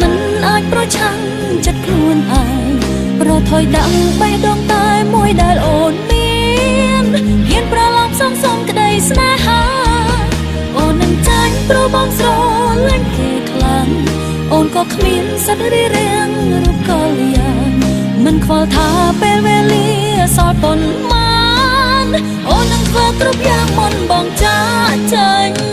មិនអាចប្រឆាំងចិត្តខ្លួនឯងប្រថុយដឹងបេះដូងតែមួយដែលអូនមានហ៊ានប្រឡំសងសំក្តីស្នេហាអូននឹងចាញ់ព្រោះបងស្រឡាញ់គេខ្លាំងអូនក៏គ្មានសិទ្ធិរៀបរៀងរូបកលយ៉ាងមិនខ្វល់ថាពេលវេលាសល់ប៉ុន្មានអូននឹងធ្វើគ្រប់យ៉ាងមុនបងចាកចេញ